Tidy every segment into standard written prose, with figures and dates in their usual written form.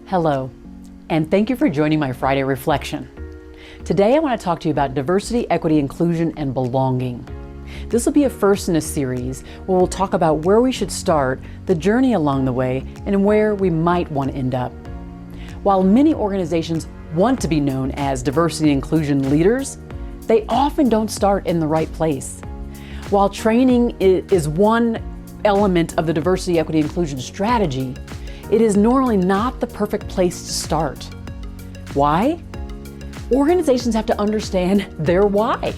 Hello, and thank you for joining my Friday Reflection. Today I want to talk to you about diversity, equity, inclusion, and belonging. This will be a first in a series where we'll talk about where we should start, the journey along the way, and where we might want to end up. While many organizations want to be known as diversity and inclusion leaders, they often don't start in the right place. While training is one element of the diversity, equity, inclusion strategy, it is normally not the perfect place to start. Why? Organizations have to understand their why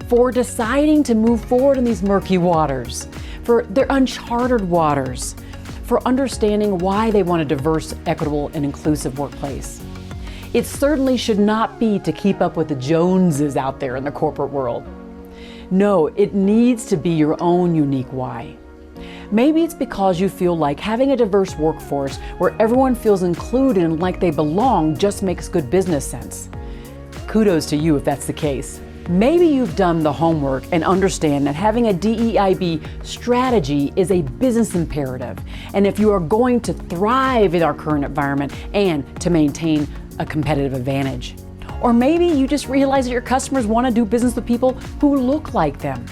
for deciding to move forward in these murky waters, for their uncharted waters, for understanding why they want a diverse, equitable, and inclusive workplace. It certainly should not be to keep up with the Joneses out there in the corporate world. No, it needs to be your own unique why. Maybe it's because you feel like having a diverse workforce where everyone feels included and like they belong just makes good business sense. Kudos to you if that's the case. Maybe you've done the homework and understand that having a DEIB strategy is a business imperative, and if you are going to thrive in our current environment and to maintain a competitive advantage. Or maybe you just realize that your customers want to do business with people who look like them.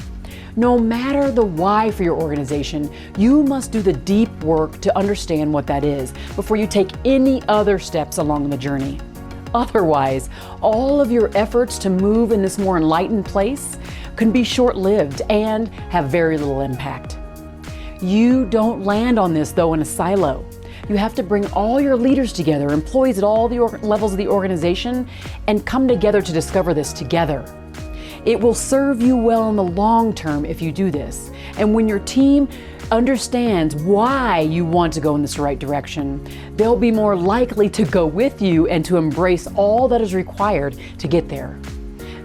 No matter the why for your organization, you must do the deep work to understand what that is before you take any other steps along the journey. Otherwise, all of your efforts to move in this more enlightened place can be short-lived and have very little impact. You don't land on this, though, in a silo. You have to bring all your leaders together, employees at all the levels of the organization, and come together to discover this together. It will serve you well in the long term if you do this. And when your team understands why you want to go in this right direction, they'll be more likely to go with you and to embrace all that is required to get there.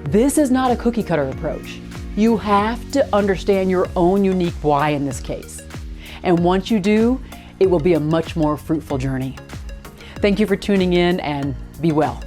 This is not a cookie cutter approach. You have to understand your own unique why in this case. And once you do, it will be a much more fruitful journey. Thank you for tuning in, and be well.